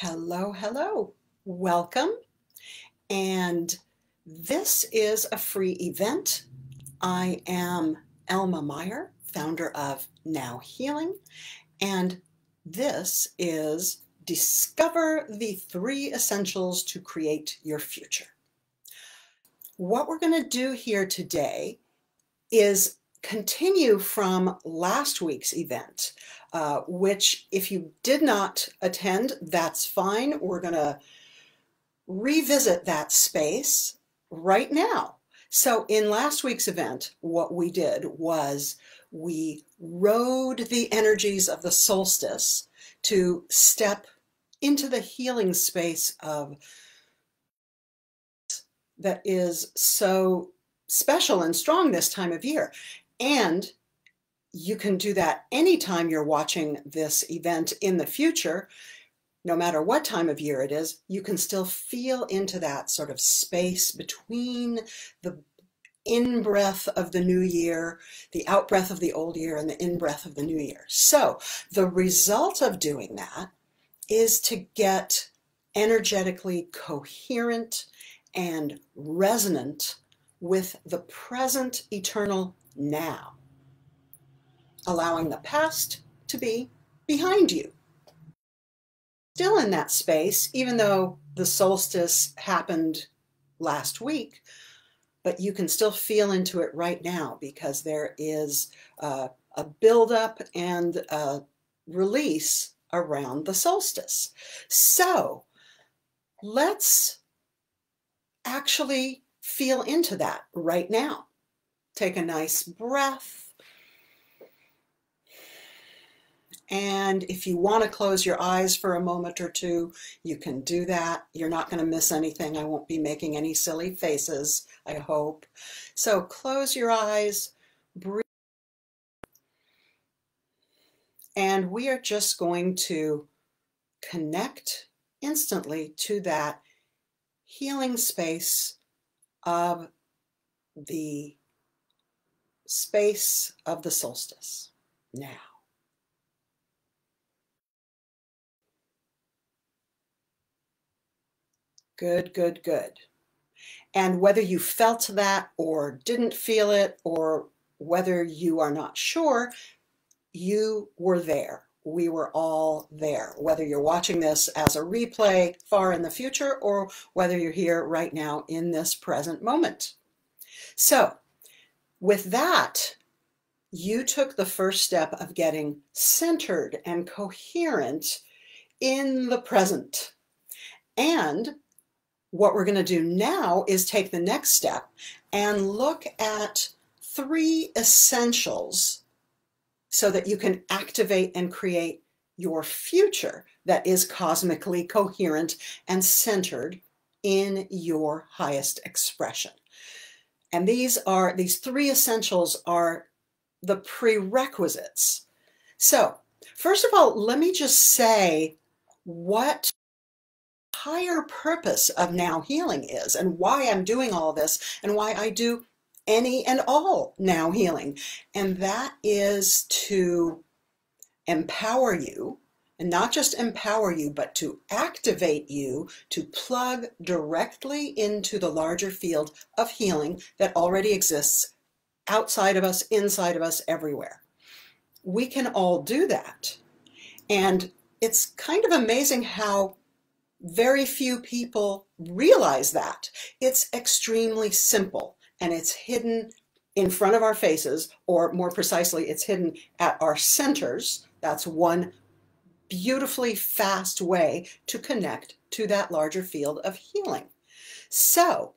Hello, hello. Welcome. And this is a free event. I am Elma Meyer, founder of Now Healing, and this is Discover the 3 Essentials to Create Your Future. What we're going to do here today is continue from last week's event, which if you did not attend, that's fine. We're going to revisit that space right now. So in last week's event, what we did was we rode the energies of the solstice to step into the healing space of that is so special and strong this time of year. And you can do that anytime you're watching this event in the future. No matter what time of year it is, you can still feel into that sort of space between the in-breath of the new year, the out-breath of the old year, and the in-breath of the new year. So the result of doing that is to get energetically coherent and resonant with the present eternal now, allowing the past to be behind you. Still in that space, even though the solstice happened last week, but you can still feel into it right now because there is a buildup and a release around the solstice. So let's actually feel into that right now. Take a nice breath. And if you want to close your eyes for a moment or two, you can do that. You're not going to miss anything. I won't be making any silly faces, I hope. So close your eyes, breathe, and we are just going to connect instantly to that healing space of the solstice now. Good, good, good. And whether you felt that or didn't feel it, or whether you are not sure, you were there. We were all there. Whether you're watching this as a replay far in the future, or whether you're here right now in this present moment. So with that, you took the first step of getting centered and coherent in the present. And what we're going to do now is take the next step and look at 3 essentials so that you can activate and create your future that is cosmically coherent and centered in your highest expression. And these 3 essentials are the prerequisites. So first of all, let me just say what higher purpose of Now Healing is, and why I'm doing all this, and why I do any and all Now Healing. And that is to empower you, and not just empower you, but to activate you to plug directly into the larger field of healing that already exists outside of us, inside of us, everywhere. We can all do that. And it's kind of amazing how very few people realize that. It's extremely simple, and it's hidden in front of our faces, or more precisely, it's hidden at our centers. That's one beautifully fast way to connect to that larger field of healing. So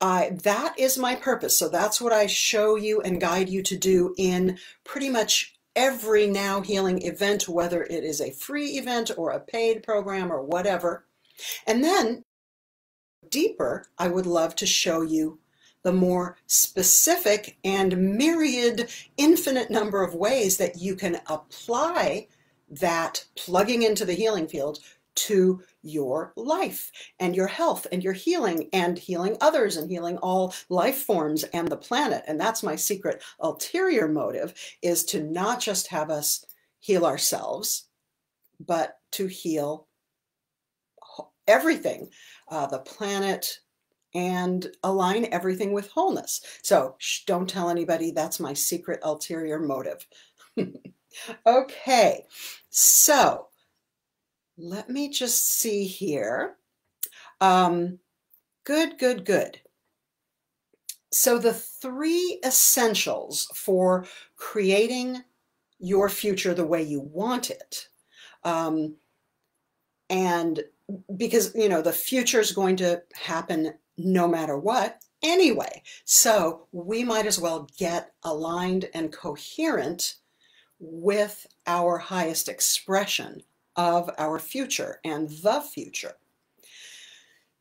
that is my purpose. So that's what I show you and guide you to do in pretty much every Now Healing event, whether it is a free event or a paid program or whatever. And then deeper, I would love to show you the more specific and myriad, infinite number of ways that you can apply that plugging into the healing field to your life and your health and your healing and healing others and healing all life forms and the planet. And that's my secret ulterior motive, is to not just have us heal ourselves, but to heal everything, the planet, and align everything with wholeness. So don't tell anybody that's my secret ulterior motive. Okay, so let me just see here. Good, good, good. So the 3 essentials for creating your future the way you want it, and because, you know, the future is going to happen no matter what anyway. So we might as well get aligned and coherent with our highest expression of our future and the future.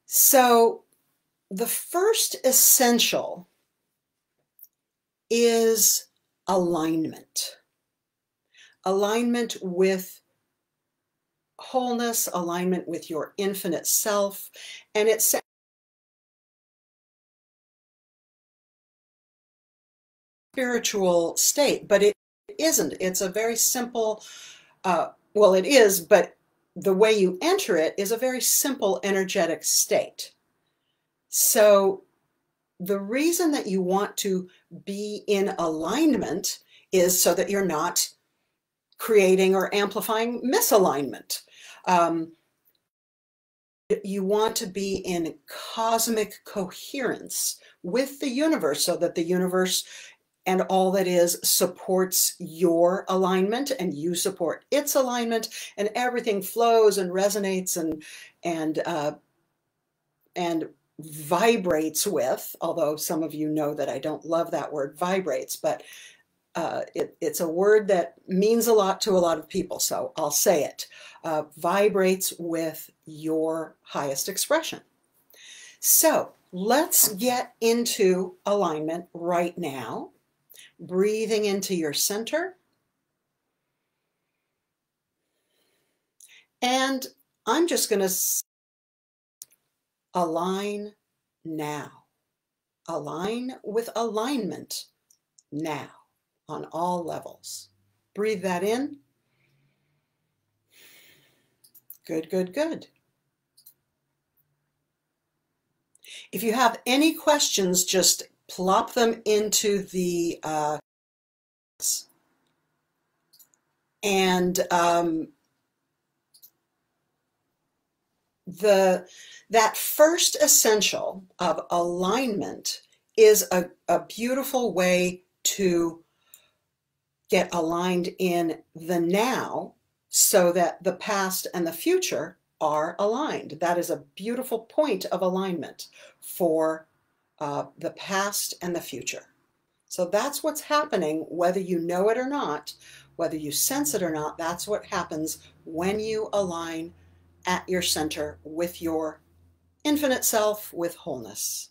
So the first essential is alignment. Alignment with wholeness, alignment with your infinite self, and it's spiritual state, but it isn't. It's a very simple, well, it is, but the way you enter it is a very simple energetic state. So the reason that you want to be in alignment is so that you're not creating or amplifying misalignment. You want to be in cosmic coherence with the universe so that the universe and all that is supports your alignment and you support its alignment, and everything flows and resonates and vibrates with, although some of you know that I don't love that word vibrates, but it's a word that means a lot to a lot of people, so I'll say it. Vibrates with your highest expression. So let's get into alignment right now. Breathing into your center. And I'm just going to align now. Align with alignment now on all levels. Breathe that in. Good, good, good. If you have any questions, just plop them into the that first essential of alignment is a beautiful way to get aligned in the now so that the past and the future are aligned. That is a beautiful point of alignment for the past and the future. So that's what's happening, whether you know it or not, whether you sense it or not. That's what happens when you align at your center with your infinite self, with wholeness.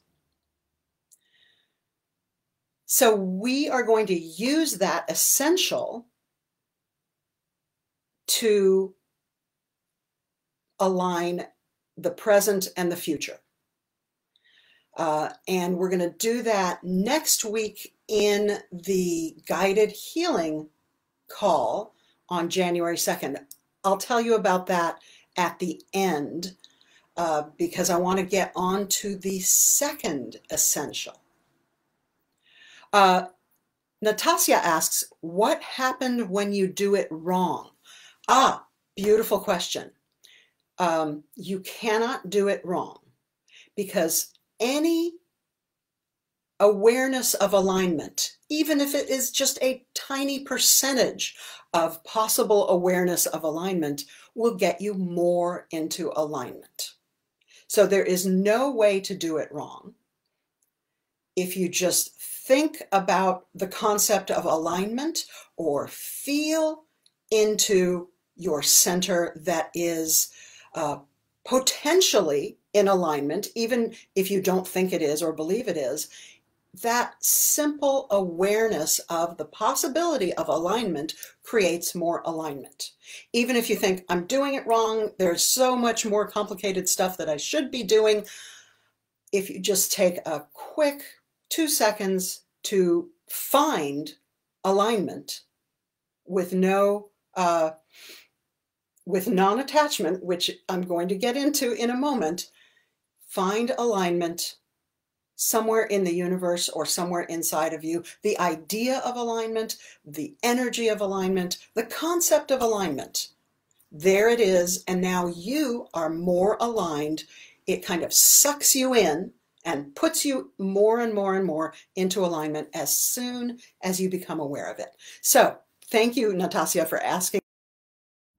So we are going to use that essential to align the present and the future. And we're going to do that next week in the guided healing call on January 2nd. I'll tell you about that at the end because I want to get on to the second essential. Natasha asks, what happened when you do it wrong? Beautiful question. You cannot do it wrong because any awareness of alignment, even if it is just a tiny percentage of possible awareness of alignment, will get you more into alignment. So there is no way to do it wrong. If you just think about the concept of alignment or feel into your center that is potentially in alignment, even if you don't think it is or believe it is, that simple awareness of the possibility of alignment creates more alignment. Even if you think, I'm doing it wrong, there's so much more complicated stuff that I should be doing, if you just take a quick 2 seconds to find alignment with no with non-attachment, which I'm going to get into in a moment, find alignment somewhere in the universe or somewhere inside of you. The idea of alignment, the energy of alignment, the concept of alignment. There it is, and now you are more aligned. It kind of sucks you in and puts you more and more and more into alignment as soon as you become aware of it. So thank you, Natasha, for asking.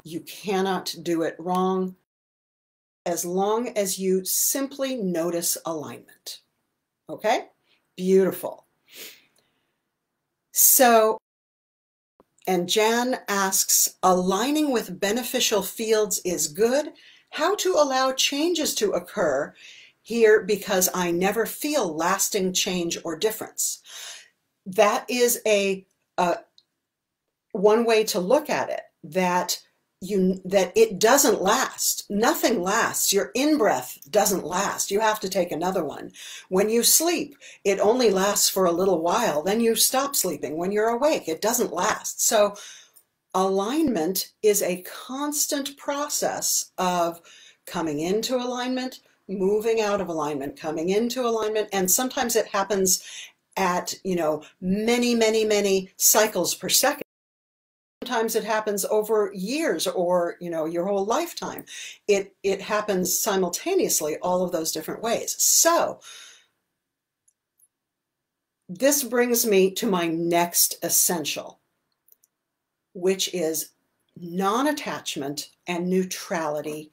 You cannot do it wrong as long as you simply notice alignment. Okay? Beautiful. So, and Jan asks, aligning with beneficial fields is good. How to allow changes to occur here because I never feel lasting change or difference. That is one way to look at it, that it doesn't last. Nothing lasts. Your in-breath doesn't last. You have to take another one. When you sleep, it only lasts for a little while. Then you stop sleeping. When you're awake, it doesn't last. So alignment is a constant process of coming into alignment, moving out of alignment, coming into alignment, and sometimes it happens at, many, many, many cycles per second. Sometimes it happens over years or, your whole lifetime. It happens simultaneously, all of those different ways. So this brings me to my next essential, which is non-attachment and neutrality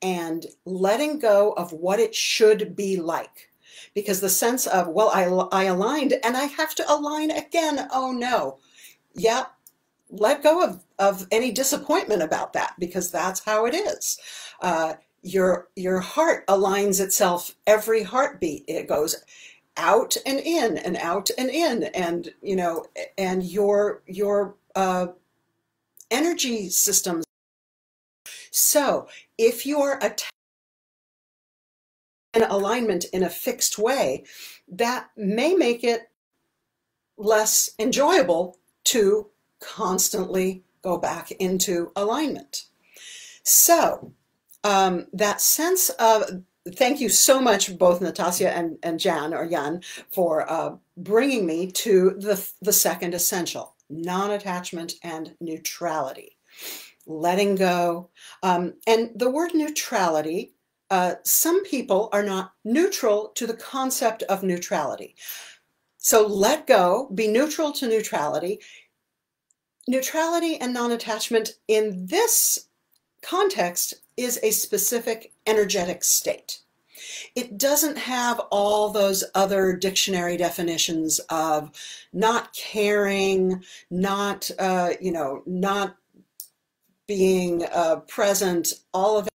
and letting go of what it should be like. Because the sense of, well, I aligned and I have to align again. Oh no. Yeah. Let go of any disappointment about that, because that's how it is. Your heart aligns itself every heartbeat. It goes out and in and out and in, and and your energy systems. So if you are in alignment in a fixed way, that may make it less enjoyable to constantly go back into alignment. So that sense of, thank you so much, both Natasha and Jan, or Jan, for bringing me to the second essential, non-attachment and neutrality. Letting go. And the word neutrality, some people are not neutral to the concept of neutrality. So let go, be neutral to neutrality. Neutrality and non-attachment in this context is a specific energetic state. It doesn't have all those other dictionary definitions of not caring, not, not being present, all of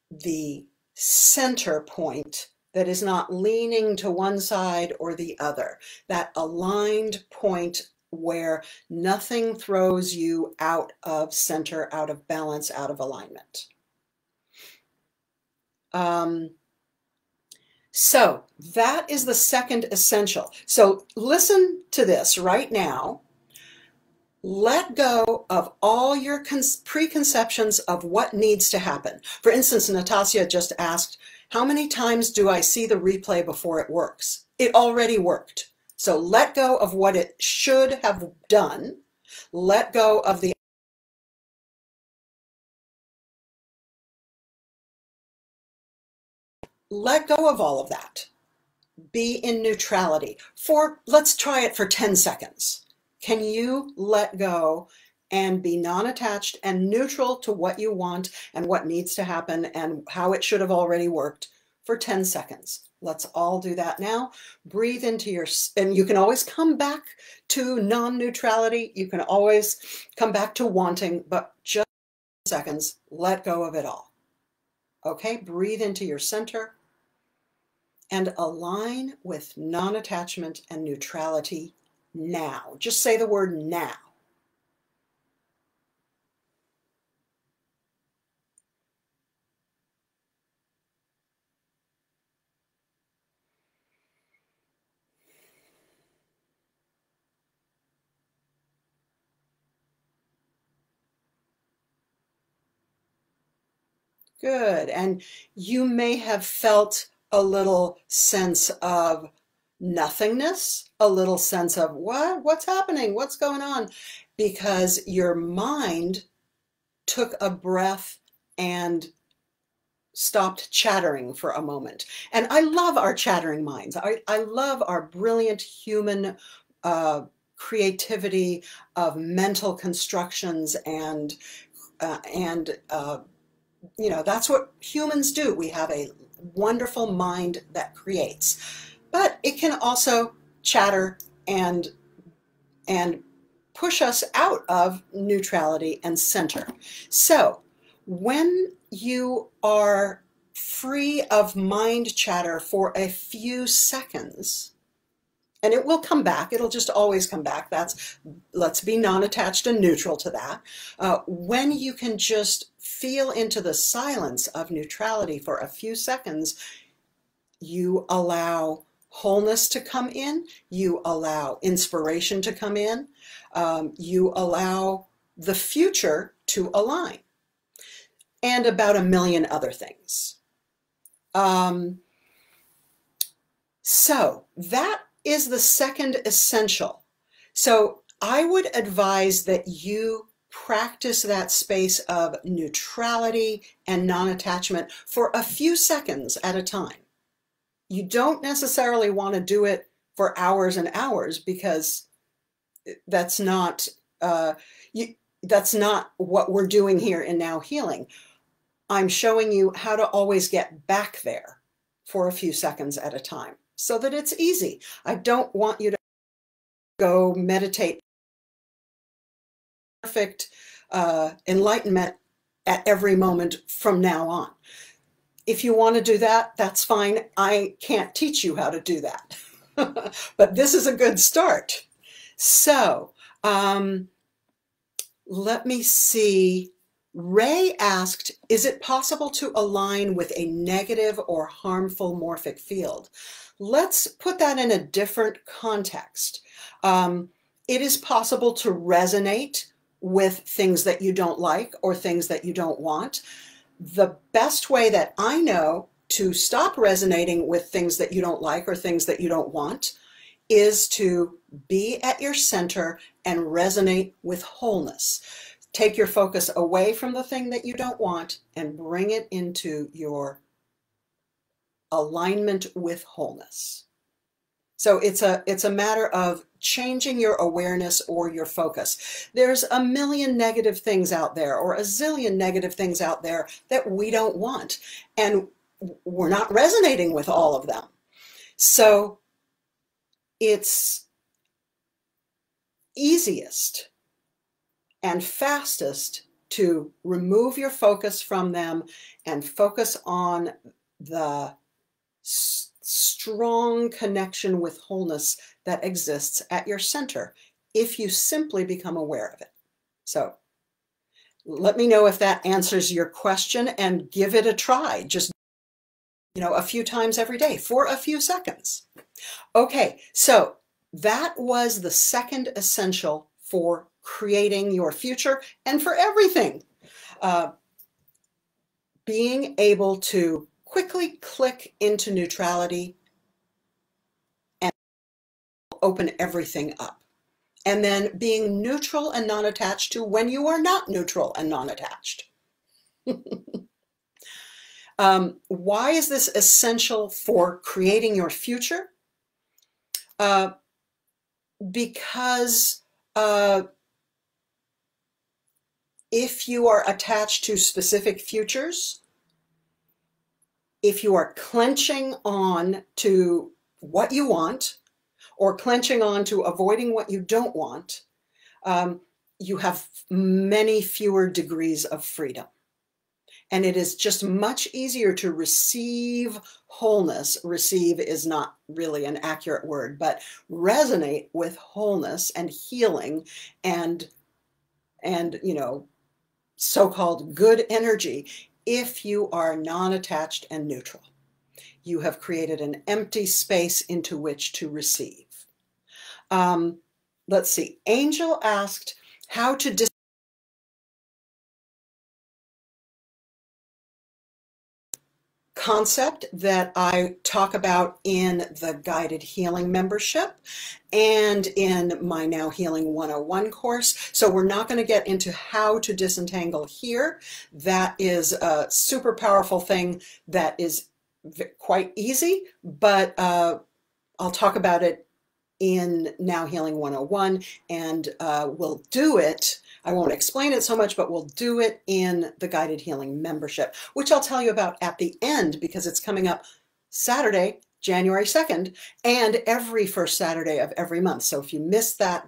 the center point that is not leaning to one side or the other, that aligned point where nothing throws you out of center, out of balance, out of alignment. So that is the second essential. So listen to this right now. Let go of all your preconceptions of what needs to happen. For instance, Natasha just asked, how many times do I see the replay before it works? It already worked. So let go of what it should have done. Let go of the let go of all of that. Be in neutrality. Let's try it for 10 seconds. Can you let go and be non-attached and neutral to what you want and what needs to happen and how it should have already worked for 10 seconds? Let's all do that now. Breathe into and you can always come back to non-neutrality. You can always come back to wanting, but just seconds, let go of it all. Okay, breathe into your center and align with non-attachment and neutrality now. Just say the word now. Good. And you may have felt a little sense of nothingness, a little sense of what's happening? What's going on? Because your mind took a breath and stopped chattering for a moment. And I love our chattering minds. I love our brilliant human creativity of mental constructions and you know, that's what humans do. We have a wonderful mind that creates, but it can also chatter and and push us out of neutrality and center. So when you are free of mind chatter for a few seconds, and it will come back, it'll just always come back. Let's be non-attached and neutral to that. When you can just feel into the silence of neutrality for a few seconds, you allow wholeness to come in, you allow inspiration to come in, you allow the future to align, and about a million other things. So that is the second essential. So I would advise that you practice that space of neutrality and non-attachment for a few seconds at a time. You don't necessarily want to do it for hours and hours, because that's not that's not what we're doing here in Now Healing. I'm showing you how to always get back there for a few seconds at a time so that it's easy. I don't want you to go meditate perfect enlightenment at every moment from now on. If you want to do that, that's fine. I can't teach you how to do that. But this is a good start. So let me see. Ray asked, is it possible to align with a negative or harmful morphic field? Let's put that in a different context. It is possible to resonate with things that you don't like or things that you don't want. The best way that I know to stop resonating with things that you don't like or things that you don't want is to be at your center and resonate with wholeness. Take your focus away from the thing that you don't want and bring it into your alignment with wholeness. So it's a matter of changing your awareness or your focus. There's a million negative things out there, or a zillion negative things out there that we don't want, and we're not resonating with all of them. So it's easiest and fastest to remove your focus from them and focus on the strong connection with wholeness that exists at your center if you simply become aware of it. So let me know if that answers your question, and give it a try. Just, a few times every day for a few seconds. Okay, so that was the second essential for creating your future and for everything. Being able to quickly click into neutrality and open everything up. And then being neutral and non-attached to when you are not neutral and non-attached. Why is this essential for creating your future? Because if you are attached to specific futures, if you are clenching on to what you want or clenching on to avoiding what you don't want, you have many fewer degrees of freedom. And it is just much easier to receive wholeness. Receive is not really an accurate word, but resonate with wholeness and healing and so-called good energy if you are non-attached and neutral. You have created an empty space into which to receive. Let's see. Angel asked how to concept that I talk about in the Guided Healing membership and in my Now Healing 101 course. So we're not going to get into how to disentangle here. That is a super powerful thing that is quite easy, but I'll talk about it in Now Healing 101, and we'll do it. I won't explain it so much, but we'll do it in the Guided Healing membership, which I'll tell you about at the end because it's coming up Saturday, January 2nd, and every first Saturday of every month. So if you missed that,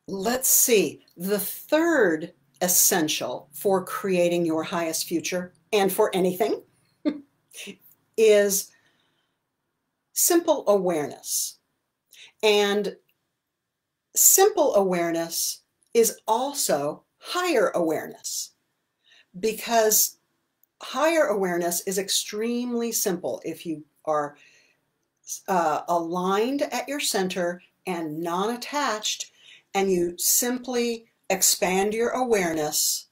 let's see. The third essential for creating your highest future and for anything is simple awareness. And simple awareness is also higher awareness, because higher awareness is extremely simple. If you are aligned at your center and non-attached, and you simply expand your awareness,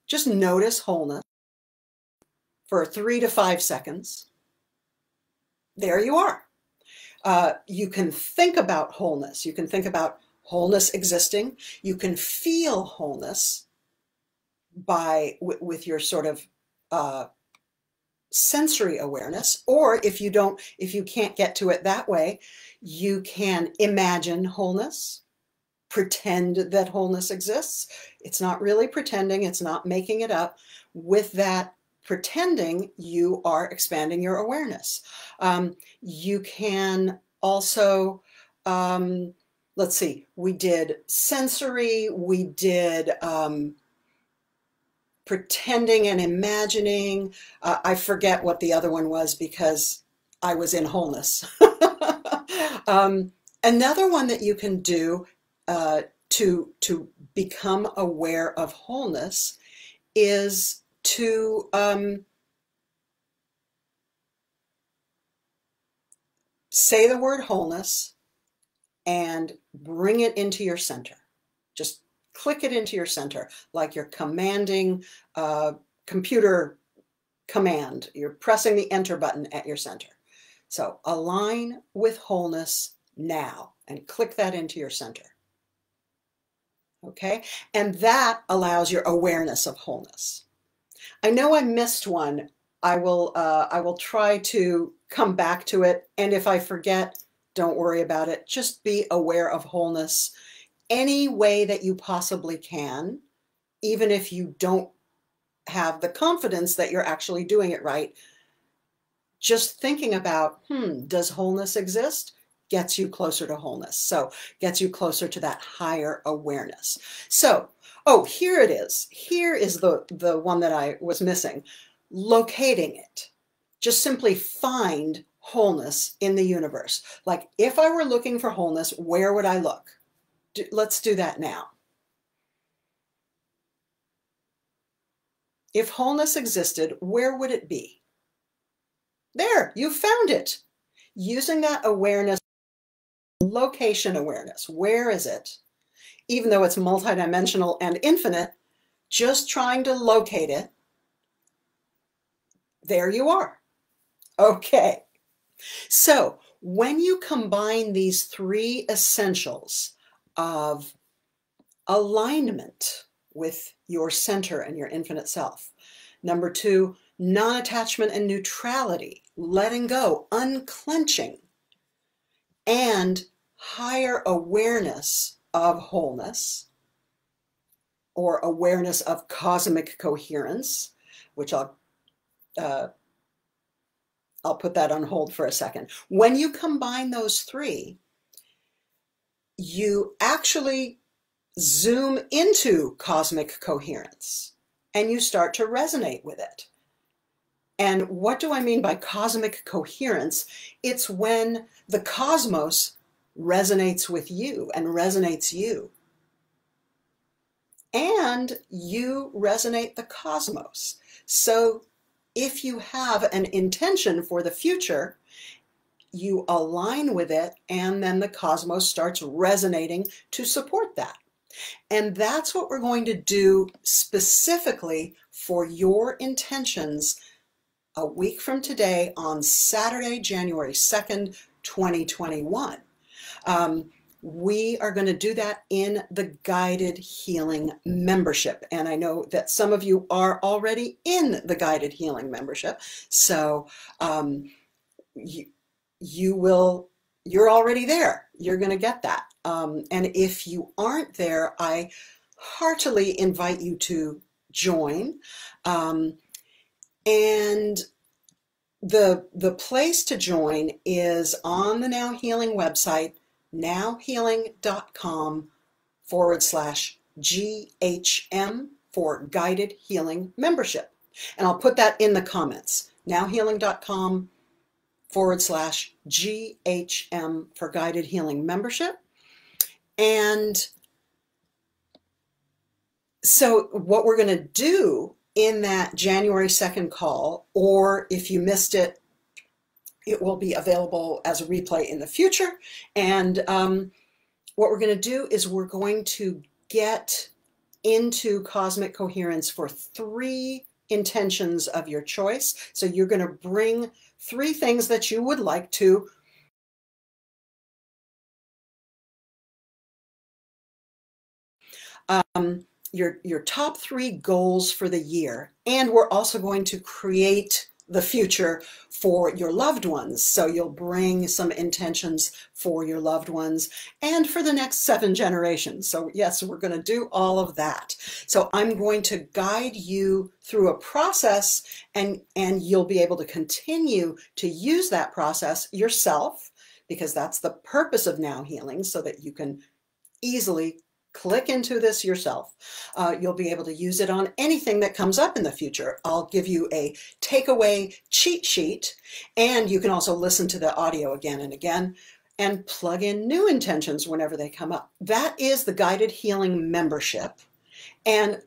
just notice wholeness for 3 to 5 seconds. There you are. You can think about wholeness. You can think about wholeness existing. You can feel wholeness with your sort of sensory awareness. Or if you can't get to it that way, you can imagine wholeness, pretend that wholeness exists. It's not really pretending. It's not making it up. With that pretending, you are expanding your awareness. You can also, let's see, we did sensory, we did pretending and imagining. I forget what the other one was because I was in wholeness. Another one that you can do to become aware of wholeness is to say the word wholeness and bring it into your center. Just click it into your center like you're commanding a computer command. You're pressing the enter button at your center. So align with wholeness now and click that into your center. Okay, and that allows your awareness of wholeness. I know I missed one. I will try to come back to it, and if I forget, don't worry about it. Just be aware of wholeness any way that you possibly can, even if you don't have the confidence that you're actually doing it right. Just thinking about, does wholeness exist? Gets you closer to wholeness. So gets you closer to that higher awareness. So, oh, here it is. Here is the one that I was missing. Locating it. Just simply find wholeness in the universe. Like if I were looking for wholeness, where would I look? Let's do that now. If wholeness existed, where would it be? There, you found it. Using that awareness, location awareness, where is it? Even though it's multidimensional and infinite, just trying to locate it, there you are. Okay, so when you combine these 3 essentials of alignment with your center and your infinite self, number 2, non-attachment and neutrality, letting go, unclenching, and higher awareness of wholeness, or awareness of cosmic coherence, which I'll put that on hold for a second. When you combine those 3, you actually zoom into cosmic coherence and you start to resonate with it. And what do I mean by cosmic coherence? It's when the cosmos resonates with you and resonates you. And you resonate the cosmos. So if you have an intention for the future you align with it, and then the cosmos starts resonating to support that. And that's what we're going to do specifically for your intentions a week from today on Saturday, January 2nd, 2021. We are going to do that in the Guided Healing membership. And I know that some of you are already in the Guided Healing membership. So you're already there. You're going to get that. And if you aren't there, I heartily invite you to join. And the place to join is on the Now Healing website, nowhealing.com/GHM for Guided Healing membership. And I'll put that in the comments, nowhealing.com/GHM for Guided Healing membership. And so what we're going to do in that January 2nd call, or if you missed it, it will be available as a replay in the future. And what we're going to do is we're going to get into cosmic coherence for 3 intentions of your choice. So you're going to bring 3 things that you would like to your top 3 goals for the year. And we're also going to create the future for your loved ones. So you'll bring some intentions for your loved ones and for the next 7 generations. So yes, we're going to do all of that. So I'm going to guide you through a process, and you'll be able to continue to use that process yourself, because that's the purpose of Now Healing, so that you can easily click into this yourself. You'll be able to use it on anything that comes up in the future. I'll give you a takeaway cheat sheet, and you can also listen to the audio again and again and plug in new intentions whenever they come up. That is the Guided Healing membership. And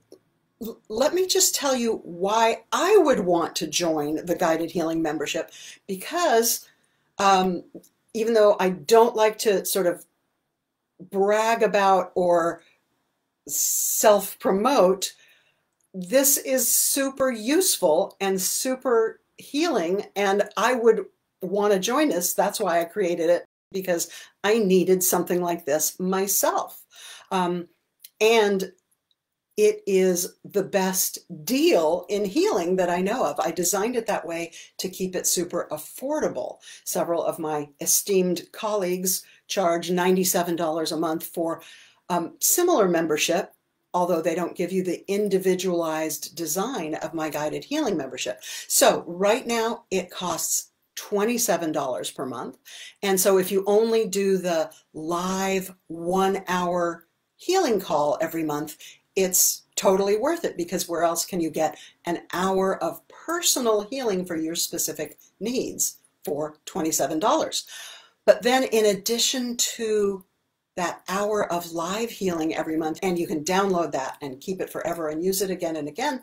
let me just tell you why I would want to join the Guided Healing membership, because even though I don't like to sort of brag about or self-promote, this is super useful and super healing, and I would want to join this. That's why I created it, because I needed something like this myself. And it is the best deal in healing that I know of. I designed it that way to keep it super affordable. Several of my esteemed colleagues charge $97 a month for similar membership, although they don't give you the individualized design of my Guided Healing membership. So right now it costs $27 per month. And so if you only do the live 1-hour healing call every month, it's totally worth it, because where else can you get an hour of personal healing for your specific needs for $27? But then in addition to that hour of live healing every month, and you can download that and keep it forever and use it again and again,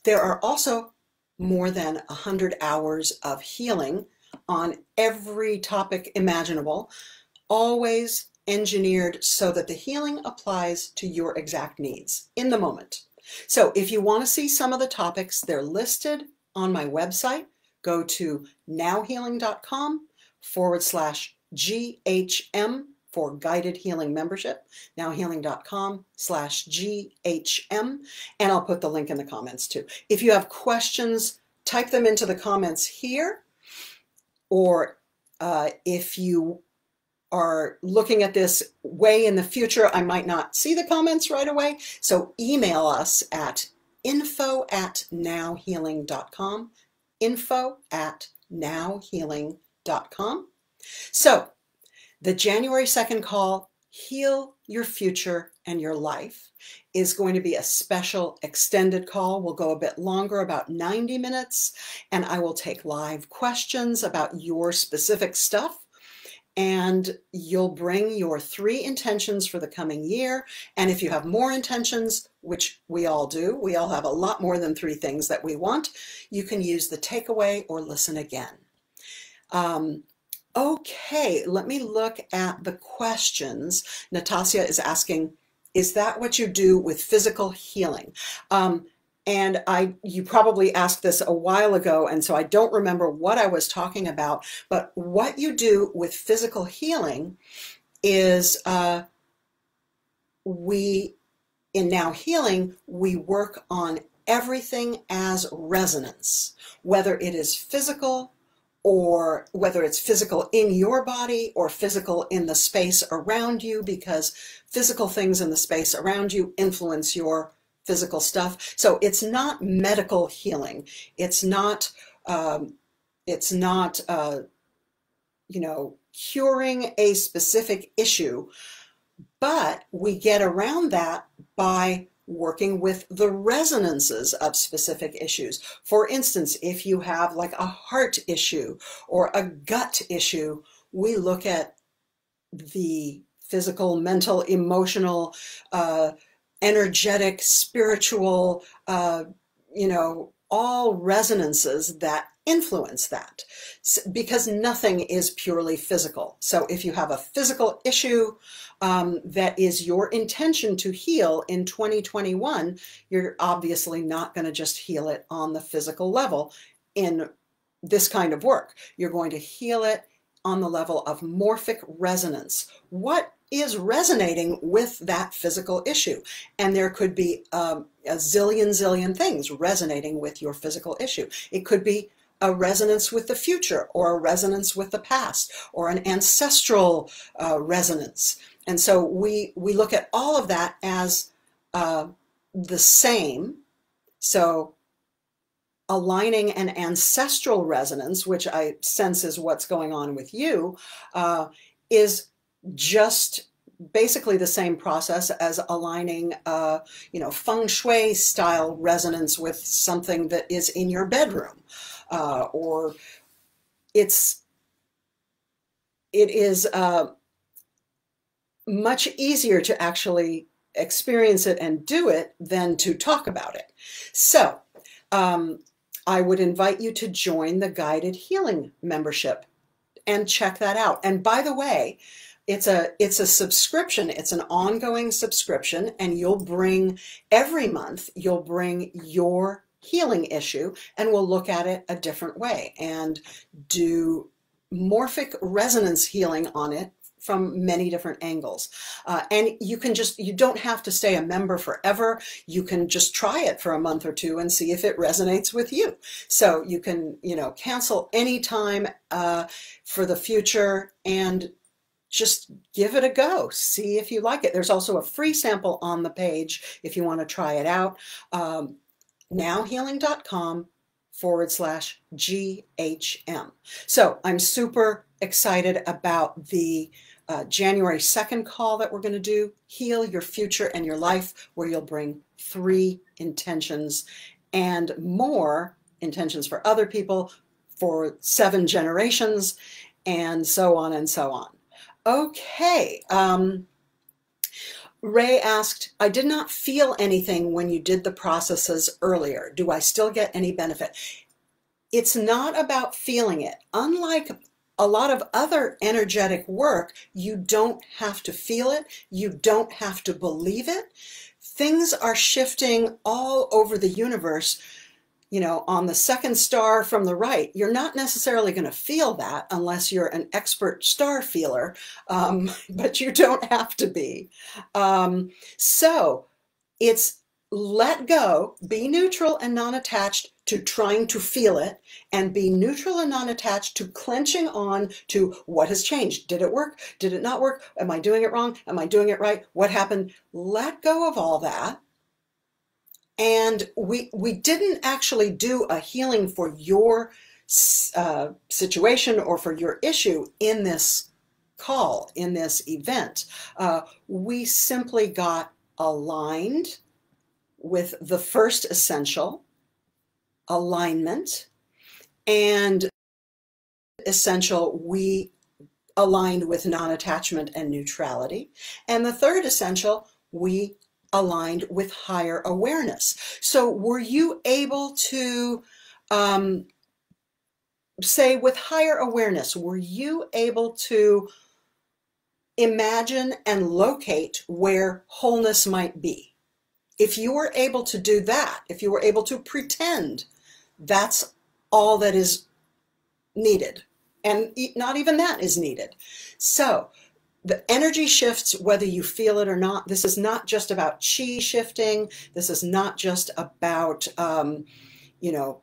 there are also more than 100 hours of healing on every topic imaginable, always engineered so that the healing applies to your exact needs in the moment. So if you want to see some of the topics, they're listed on my website. Go to nowhealing.com/GHM for Guided Healing membership, nowhealing.com/GHM, and I'll put the link in the comments too. If you have questions, type them into the comments here, or if you are looking at this way in the future, I might not see the comments right away. So email us at info@nowhealing.com, info@nowhealing.com. So the January 2nd call, Heal Your Future and Your Life, is going to be a special extended call. We'll go a bit longer, about 90 minutes, and I will take live questions about your specific stuff. And you'll bring your 3 intentions for the coming year. And if you have more intentions, which we all do, we all have a lot more than 3 things that we want, you can use the takeaway or listen again. Okay, let me look at the questions. Natasha is asking, is that what you do with physical healing? And you probably asked this a while ago, and so I don't remember what I was talking about, but what you do with physical healing is in Now Healing, we work on everything as resonance, whether it is physical or whether it's physical in your body or physical in the space around you, because physical things in the space around you influence your physical stuff. So it's not medical healing. It's not, um, it's not, curing a specific issue, but we get around that by working with the resonances of specific issues. For instance, if you have like a heart issue or a gut issue, we look at the physical, mental, emotional, energetic, spiritual, all resonances that influence that, because nothing is purely physical. So if you have a physical issue that is your intention to heal in 2021, you're obviously not going to just heal it on the physical level in this kind of work. You're going to heal it on the level of morphic resonance. What is resonating with that physical issue? And there could be a zillion things resonating with your physical issue. It could be a resonance with the future, or a resonance with the past, or an ancestral resonance. And so we look at all of that as the same. So aligning an ancestral resonance, which I sense is what's going on with you, is just basically the same process as aligning, feng shui style resonance with something that is in your bedroom, or it is much easier to actually experience it and do it than to talk about it. So I would invite you to join the guided healing membership and check that out. And by the way, it's a subscription. It's an ongoing subscription, and every month you'll bring your healing issue, and we'll look at it a different way and do morphic resonance healing on it from many different angles. And you don't have to stay a member forever. You can just try it for a month or two and see if it resonates with you. So you can, cancel anytime for the future and just give it a go. See if you like it. There's also a free sample on the page if you want to try it out. nowhealing.com/GHM. So I'm super excited about the January 2nd call that we're going to do, Heal Your Future and Your Life, where you'll bring 3 intentions and more intentions for other people, for 7 generations, and so on and so on. Okay. Ray asked, I did not feel anything when you did the processes earlier. Do I still get any benefit? It's not about feeling it. Unlike a lot of other energetic work, you don't have to feel it. You don't have to believe it. Things are shifting all over the universe. On the second star from the right, you're not necessarily going to feel that unless you're an expert star feeler, but you don't have to be. So it's let go, be neutral and non-attached to trying to feel it, and be neutral and non-attached to clenching on to what has changed. Did it work? Did it not work? Am I doing it wrong? Am I doing it right? What happened? Let go of all that. And we didn't actually do a healing for your situation or for your issue in this call, in this event. We simply got aligned with the first essential, alignment, and essential, we aligned with non-attachment and neutrality. And the third essential, we aligned with higher awareness. So were you able to say with higher awareness, were you able to imagine and locate where wholeness might be? If you were able to do that, if you were able to pretend, that's all that is needed. And not even that is needed. So the energy shifts whether you feel it or not. This is not just about chi shifting. This is not just about, you know,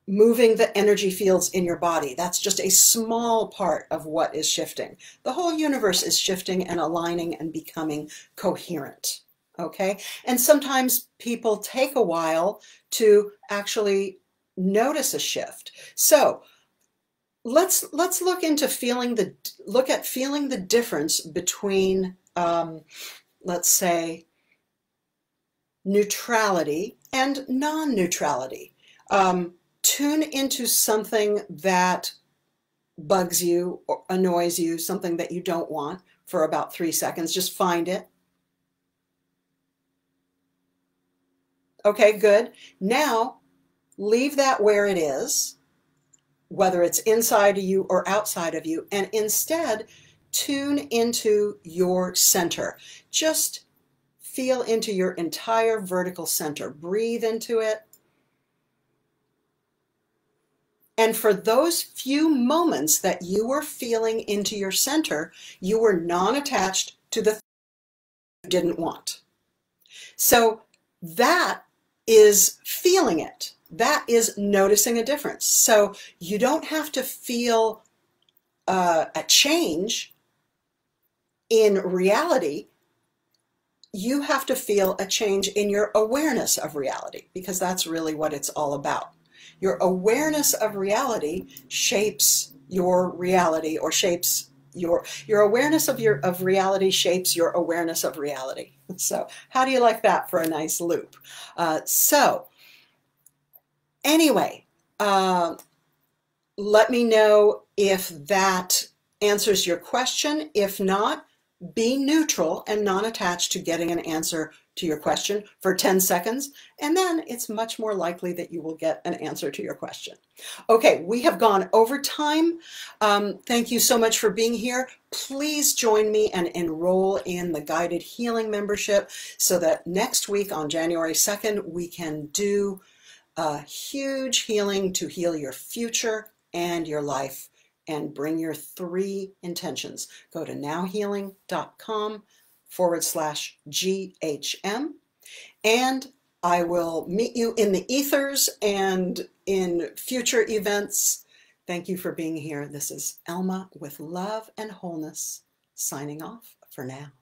moving the energy fields in your body. That's just a small part of what is shifting. The whole universe is shifting and aligning and becoming coherent. Okay? And sometimes people take a while to actually notice a shift. So let's look into feeling the difference between let's say neutrality and non-neutrality. Tune into something that bugs you or annoys you, something that you don't want, for about 3 seconds. Just find it. Okay, good. Now leave that where it is, whether it's inside of you or outside of you, and instead tune into your center. Just feel into your entire vertical center. Breathe into it. And for those few moments that you were feeling into your center, you were non-attached to the thing you didn't want. So that is feeling it. That is noticing a difference. So you don't have to feel a change in reality. You have to feel a change in your awareness of reality, because that's really what it's all about. Your awareness of reality shapes your reality, or shapes your awareness of reality shapes your awareness of reality. So how do you like that for a nice loop? So anyway, let me know if that answers your question. If not, be neutral and non-attached to getting an answer to your question for 10 seconds, and then it's much more likely that you will get an answer to your question. Okay, we have gone over time. Thank you so much for being here. Please join me and enroll in the guided healing membership so that next week on January 2nd, we can do a huge healing to heal your future and your life, and bring your 3 intentions. Go to nowhealing.com/GHM, and I will meet you in the ethers and in future events. Thank you for being here. This is Elma with Love and Wholeness, signing off for now.